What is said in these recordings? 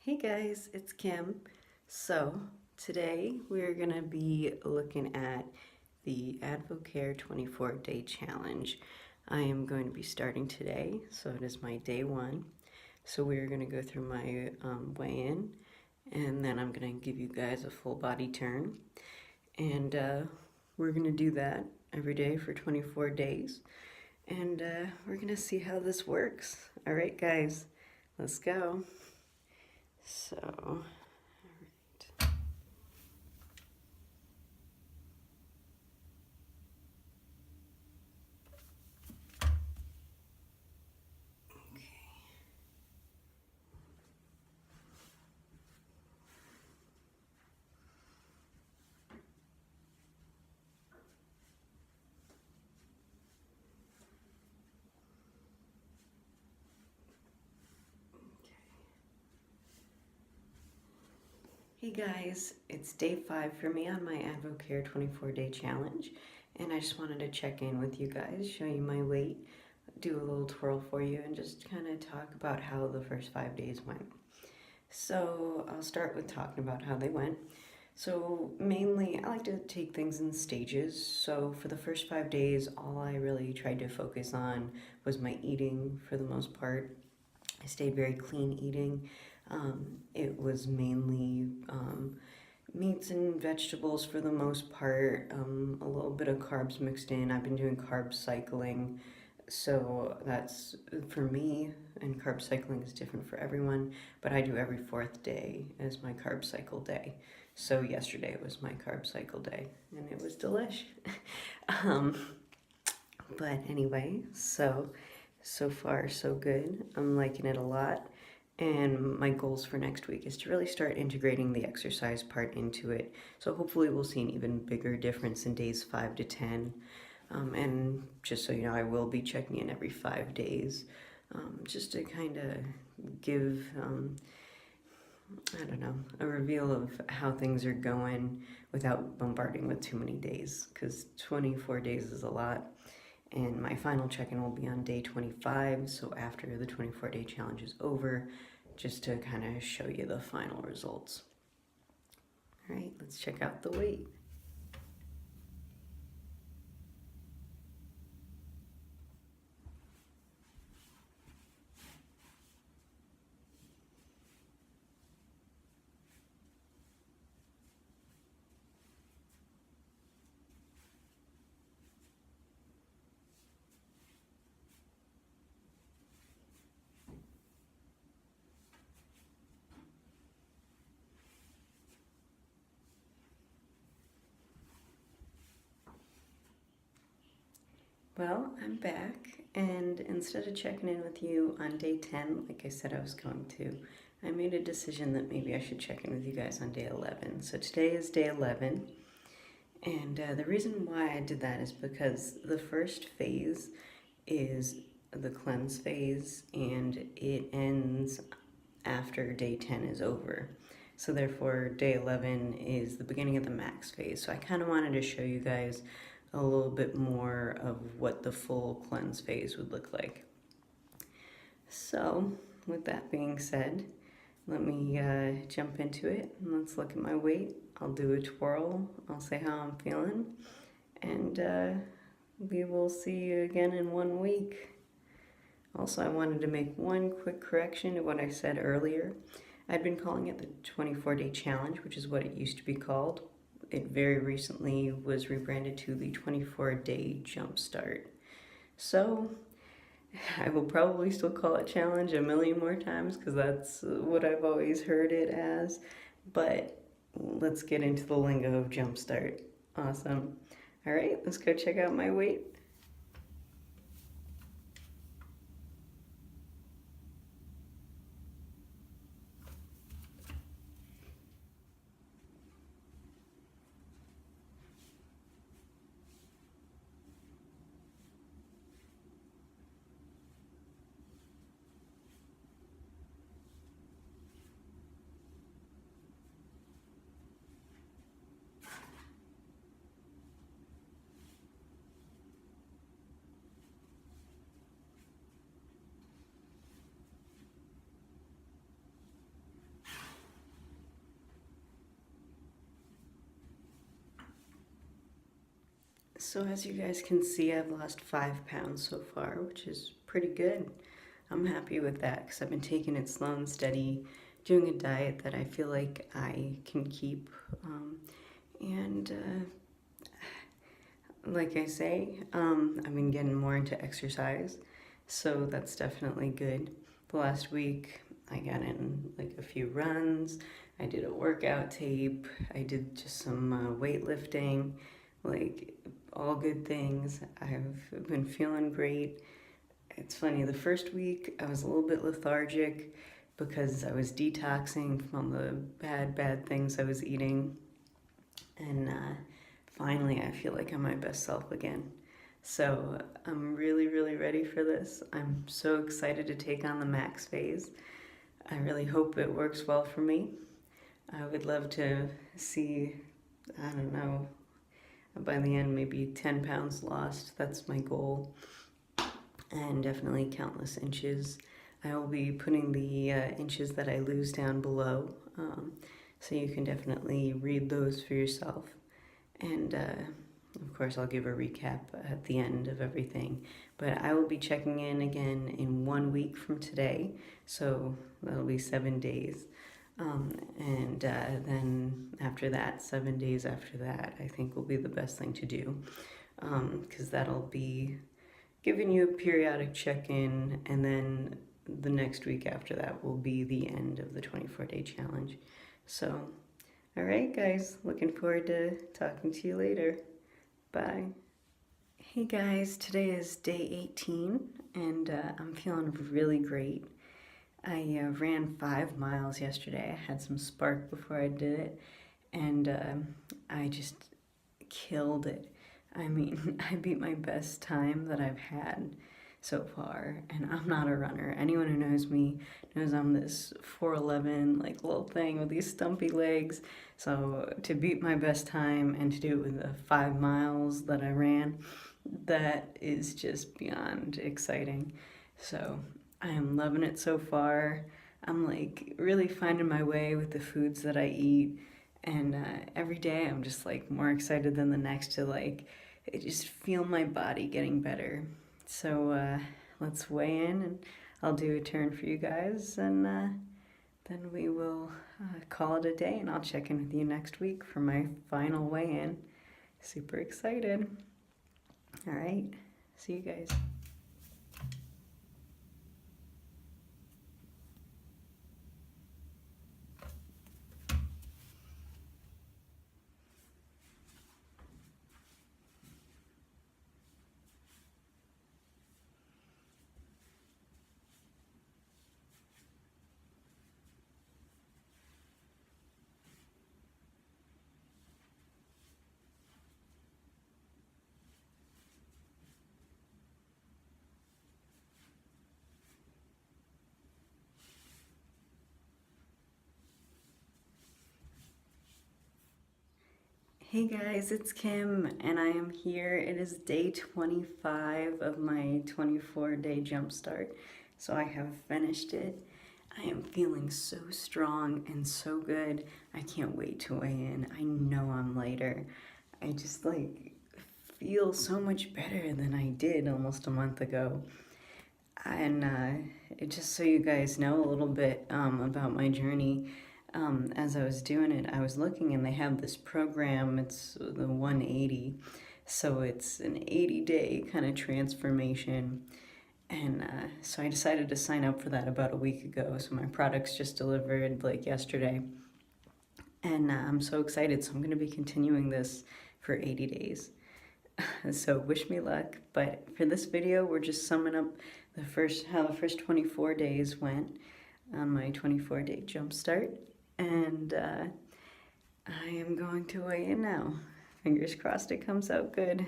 Hey guys, it's Kim. So today we're gonna be looking at the AdvoCare 24-day challenge. I am going to be starting today, so it is my day one. So we're gonna go through my weigh-in, and then I'm gonna give you guys a full body turn, and we're gonna do that every day for 24 days, and we're gonna see how this works. All right, guys, let's go. So, hey guys, it's day 5 for me on my AdvoCare 24-day challenge, and I just wanted to check in with you guys, show you my weight, do a little twirl for you, and just kind of talk about how the first 5 days went. So I'll start with talking about how they went. So mainly, I like to take things in stages. So for the first 5 days, all I really tried to focus on was my eating for the most part. I stayed very clean eating. It was mainly meats and vegetables for the most part, a little bit of carbs mixed in. I've been doing carb cycling, so that's for me, and carb cycling is different for everyone, but I do every 4th day as my carb cycle day. So yesterday was my carb cycle day, and it was delish. um, but anyway, so far so good. I'm liking it a lot. And my goals for next week is to really start integrating the exercise part into it. So hopefully we'll see an even bigger difference in days 5 to 10. And just so you know, I will be checking in every 5 days, just to kind of give, I don't know, a reveal of how things are going without bombarding with too many days, because 24 days is a lot. And my final check-in will be on day 25, so after the 24-day challenge is over, just to kind of show you the final results. All right, let's check out the weight. Well, I'm back, and instead of checking in with you on day 10, like I said I was going to, I made a decision that maybe I should check in with you guys on day 11. So today is day 11, and the reason why I did that is because the first phase is the cleanse phase, and it ends after day 10 is over. So therefore, day 11 is the beginning of the max phase. So I kind of wanted to show you guys a little bit more of what the full cleanse phase would look like. So with that being said, let me jump into it and let's look at my weight. I'll do a twirl, I'll say how I'm feeling, and we will see you again in 1 week. Also, I wanted to make one quick correction to what I said earlier. I'd been calling it the 24-day challenge, which is what it used to be called. It very recently was rebranded to the 24-day Jumpstart. So I will probably still call it challenge a million more times because that's what I've always heard it as. But let's get into the lingo of Jumpstart. Awesome. All right, let's go check out my weight. So as you guys can see, I've lost 5 pounds so far, which is pretty good. I'm happy with that because I've been taking it slow and steady, doing a diet that I feel like I can keep. And like I say, I've been getting more into exercise, so that's definitely good. The last week, I got in like a few runs, I did a workout tape, I did just some weightlifting, like all good things. I've been feeling great. It's funny, the first week I was a little bit lethargic because I was detoxing from all the bad things I was eating. And finally, I feel like I'm my best self again. So I'm really ready for this. I'm so excited to take on the max phase. I really hope it works well for me. I would love to see, I don't know, by the end, maybe 10 pounds lost. That's my goal. And definitely countless inches. I will be putting the inches that I lose down below, so you can definitely read those for yourself. And of course, I'll give a recap at the end of everything. But I will be checking in again in 1 week from today, so that'll be 7 days. And then after that, 7 days after that, I think will be the best thing to do, because that'll be giving you a periodic check-in, and then the next week after that will be the end of the 24-day challenge. So, all right, guys, looking forward to talking to you later. Bye. Hey guys, today is day 18, and I'm feeling really great. I ran 5 miles yesterday. I had some spark before I did it, and I just killed it. I mean, I beat my best time that I've had so far, and I'm not a runner. Anyone who knows me knows I'm this 4'11", like, little thing with these stumpy legs. So to beat my best time and to do it with the 5 miles that I ran, that is just beyond exciting. So I am loving it so far. I'm like really finding my way with the foods that I eat, and every day I'm just like more excited than the next to like I just feel my body getting better. So let's weigh in, and I'll do a turn for you guys, and then we will call it a day, and I'll check in with you next week for my final weigh-in. Super excited. All right, see you guys. Hey guys, it's Kim, and I am here. It is day 25 of my 24-day Jumpstart, so I have finished it. I am feeling so strong and so good. I can't wait to weigh in. I know I'm lighter. I just like feel so much better than I did almost a month ago. And just so you guys know a little bit about my journey, as I was doing it, I was looking, and they have this program. It's the 180, so it's an 80-day kind of transformation. And so I decided to sign up for that about a week ago. So my products just delivered like yesterday, and I'm so excited. So I'm going to be continuing this for 80 days. So wish me luck. But for this video, we're just summing up how the first 24 days went on my 24-day Jumpstart. And I am going to weigh in now. Fingers crossed it comes out good.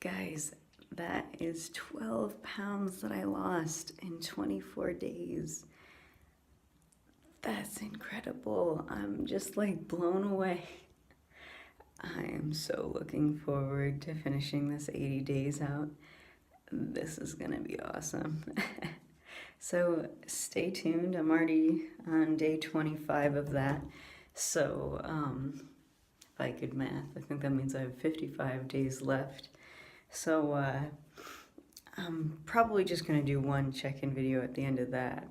Guys, that is 12 pounds that I lost in 24 days. That's incredible. I'm just like blown away. I am so looking forward to finishing this 80 days out. This is gonna be awesome. So stay tuned. I'm already on day 25 of that. So if I could math, I think that means I have 55 days left. So I'm probably just gonna do one check-in video at the end of that,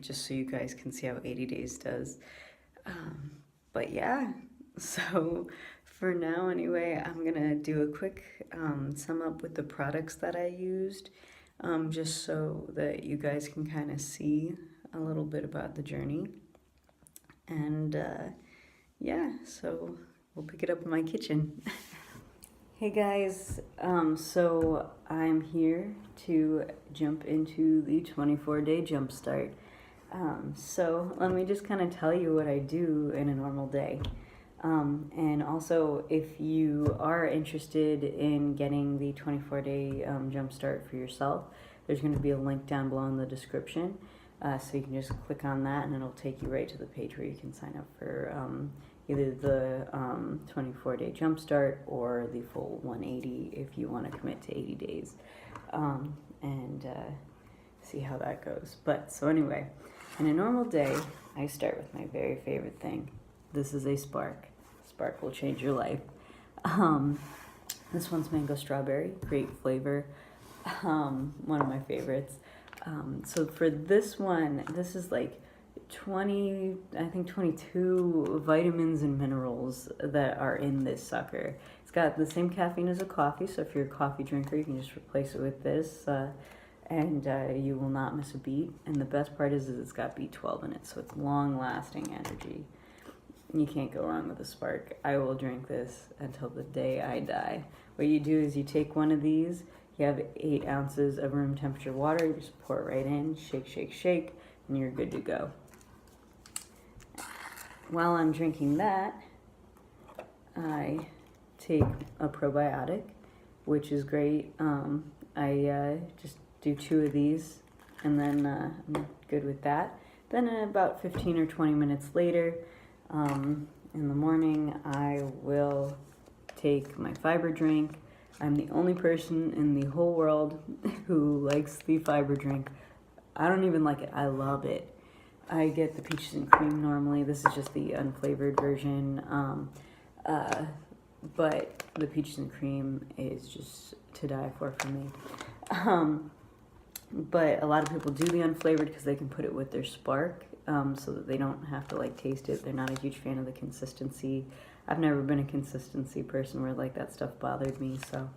just so you guys can see how 80 days does. But yeah, so for now anyway, I'm gonna do a quick sum up with the products that I used, just so that you guys can kind of see a little bit about the journey. And yeah, so we'll pick it up in my kitchen. Hey guys, so I'm here to jump into the 24-day Jumpstart. So let me just kind of tell you what I do in a normal day. And also, if you are interested in getting the 24-day Jumpstart for yourself, there's going to be a link down below in the description. So you can just click on that and it'll take you right to the page where you can sign up for either the 24-day Jumpstart or the full 180 if you want to commit to 80 days and see how that goes. But so anyway, in a normal day, I start with my very favorite thing. This is a Spark. Spark will change your life. This one's mango strawberry, great flavor. One of my favorites. So for this one, this is like 22 vitamins and minerals that are in this sucker. It's got the same caffeine as a coffee, so if you're a coffee drinker, you can just replace it with this, and you will not miss a beat. And the best part is it's got B12 in it, so it's long-lasting energy. You can't go wrong with a Spark. I will drink this until the day I die. What you do is you take one of these, you have 8 ounces of room temperature water, you just pour it right in, shake, shake, shake, and you're good to go. While I'm drinking that, I take a probiotic, which is great. I just do 2 of these, and then I'm good with that. Then about 15 or 20 minutes later, in the morning, I will take my fiber drink. I'm the only person in the whole world who likes the fiber drink. I don't even like it. I love it. I get the peaches and cream normally. This is just the unflavored version. But the peaches and cream is just to die for me. But a lot of people do the unflavored because they can put it with their Spark, so that they don't have to like taste it. They're not a huge fan of the consistency. I've never been a consistency person where like that stuff bothered me, so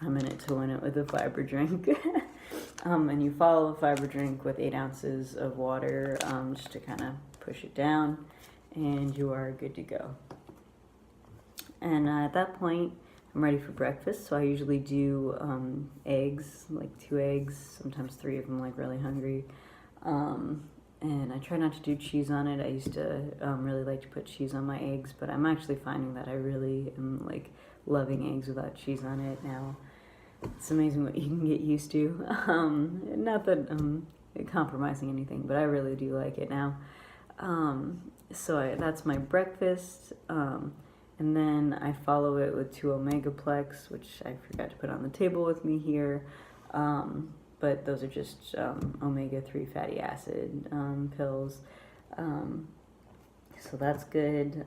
I'm in it to win it with a fiber drink. And you follow the fiber drink with 8 ounces of water, just to kind of push it down, and you are good to go. And at that point, I'm ready for breakfast, so I usually do eggs, like 2 eggs, sometimes 3 if I'm like really hungry. And I try not to do cheese on it. I used to really like to put cheese on my eggs, but I'm actually finding that I really am like loving eggs without cheese on it now. It's amazing what you can get used to. Not that I'm compromising anything, but I really do like it now. So that's my breakfast. And then I follow it with 2 Omegaplex, which I forgot to put on the table with me here. But those are just omega-3 fatty acid pills. So that's good.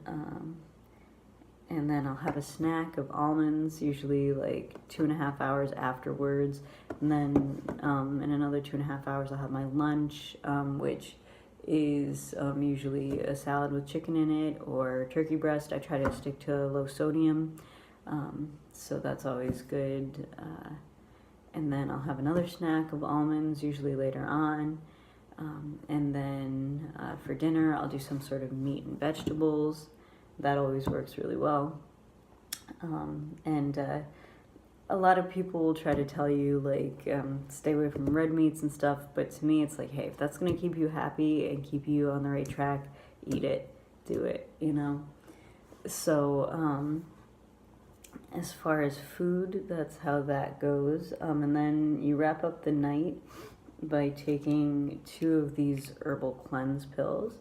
And then I'll have a snack of almonds, usually like 2.5 hours afterwards. And then in another 2.5 hours, I'll have my lunch, which is usually a salad with chicken in it or turkey breast. I try to stick to low sodium, so that's always good. And then I'll have another snack of almonds, usually later on. And then for dinner, I'll do some sort of meat and vegetables. That always works really well. And a lot of people will try to tell you, like, stay away from red meats and stuff, but to me, it's like, hey, if that's going to keep you happy and keep you on the right track, eat it, do it, you know? So, as far as food, that's how that goes. And then you wrap up the night by taking 2 of these herbal cleanse pills,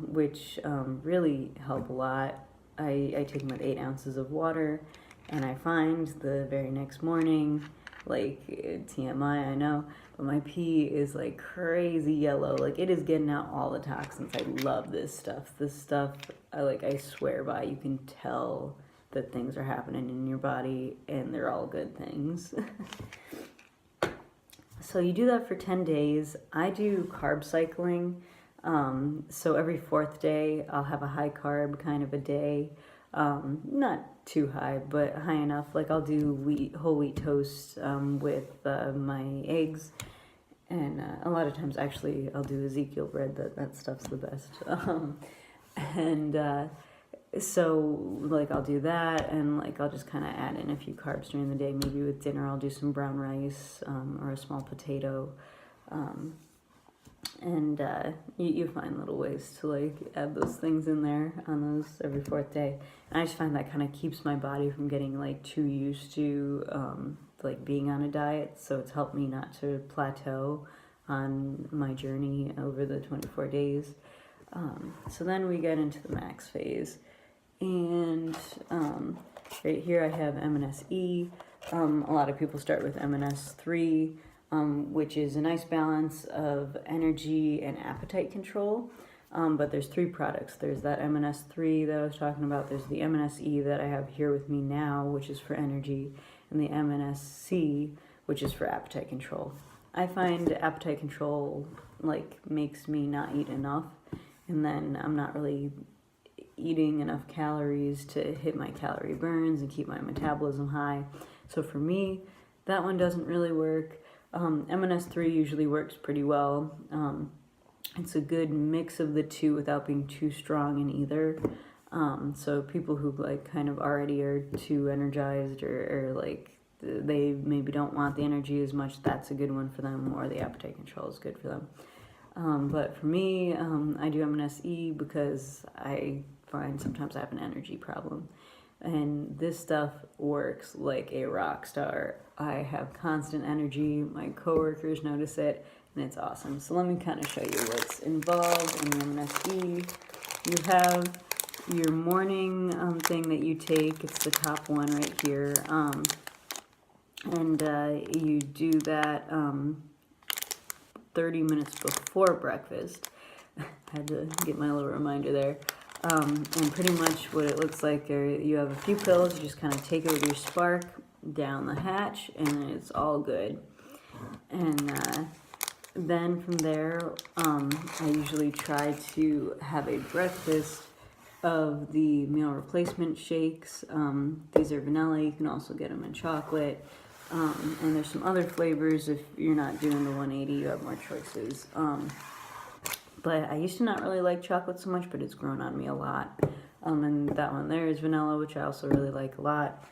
which really help a lot. I take them with 8 ounces of water, and I find the very next morning, like, TMI, I know, but my pee is like crazy yellow. Like, it is getting out all the toxins. I love this stuff. This stuff, I swear by. You can tell that things are happening in your body, and they're all good things. So you do that for 10 days. I do carb cycling. So every 4th day, I'll have a high carb kind of a day. Not too high, but high enough. Like, I'll do whole wheat toast with my eggs. And a lot of times, actually, I'll do Ezekiel bread. That stuff's the best. So, like, I'll do that, and, like, I'll just kind of add in a few carbs during the day. Maybe with dinner, I'll do some brown rice or a small potato. You find little ways to, like, add those things in there on those every 4th day. And I just find that kind of keeps my body from getting, like, too used to, like, being on a diet. So it's helped me not to plateau on my journey over the 24 days. So then we get into the max phase. And right here I have MNSE. A lot of people start with MNS3, which is a nice balance of energy and appetite control. But there's 3 products. There's that MNS3 that I was talking about. There's the MNSE that I have here with me now, which is for energy, and the MNSC, which is for appetite control. I find appetite control, like, makes me not eat enough, and then I'm not really eating enough calories to hit my calorie burns and keep my metabolism high. So for me, that one doesn't really work. MNS3 usually works pretty well. It's a good mix of the 2 without being too strong in either. So people who, like, kind of already are too energized or like they maybe don't want the energy as much, that's a good one for them, or the appetite control is good for them. But for me, I do MNSE because I find sometimes I have an energy problem. And this stuff works like a rock star. I have constant energy. My coworkers notice it, and it's awesome. So let me kind of show you what's involved in the MNSE. You have your morning thing that you take. It's the top one right here. You do that 30 minutes before breakfast. I had to get my little reminder there. And pretty much what it looks like, you have a few pills, you just kind of take it with your Spark down the hatch, and it's all good. And then from there, I usually try to have a breakfast of the meal replacement shakes. These are vanilla, you can also get them in chocolate. And there's some other flavors. If you're not doing the 180, you have more choices. But I used to not really like chocolate so much, but it's grown on me a lot. And that one there is vanilla, which I also really like a lot.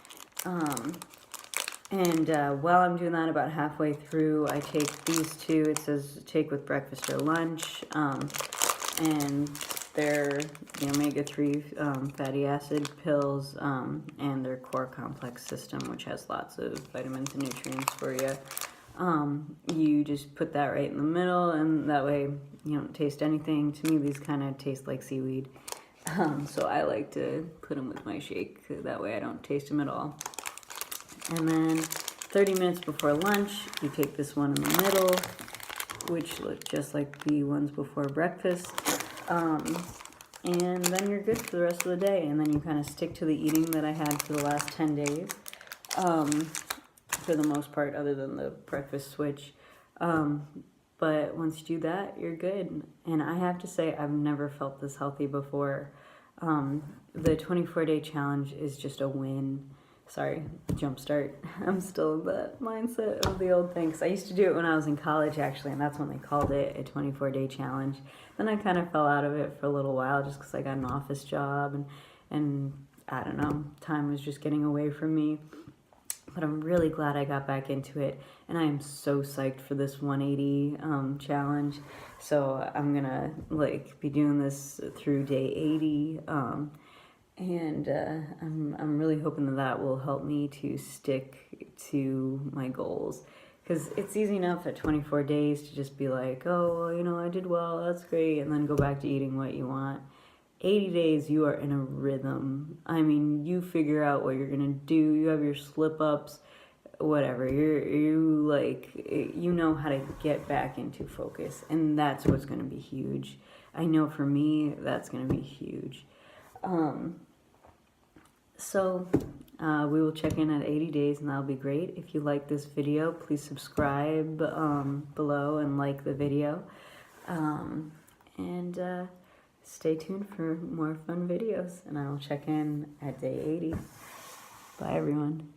While I'm doing that, about halfway through, I take these 2. It says take with breakfast or lunch. And they're the omega-3 fatty acid pills, and their core complex system, which has lots of vitamins and nutrients for you. You just put that right in the middle, and that way you don't taste anything. To me, these kind of taste like seaweed. So I like to put them with my shake. That way I don't taste them at all. And then 30 minutes before lunch, you take this one in the middle, which look just like the ones before breakfast. And then you're good for the rest of the day. And then you kind of stick to the eating that I had for the last 10 days. For the most part, other than the breakfast switch. But once you do that, you're good. And I have to say, I've never felt this healthy before. The 24-day challenge is just a win. Sorry, Jumpstart. I'm still in the mindset of the old thing. 'Cause I used to do it when I was in college, actually, and that's when they called it a 24-day challenge. Then I kind of fell out of it for a little while just because I got an office job, and I don't know, time was just getting away from me. But I'm really glad I got back into it, and I am so psyched for this 180 challenge. So I'm gonna be doing this through day 80, And I'm really hoping that that will help me to stick to my goals. Because it's easy enough at 24 days to just be like, oh, well, you know, I did well, that's great, and then go back to eating what you want. 80 days, you are in a rhythm. I mean, you figure out what you're gonna do. You have your slip ups, whatever. You know how to get back into focus, and that's what's gonna be huge. I know for me, that's gonna be huge. So we will check in at 80 days, and that'll be great. If you like this video, please subscribe below and like the video. And stay tuned for more fun videos, and I will check in at day 80. Bye, everyone.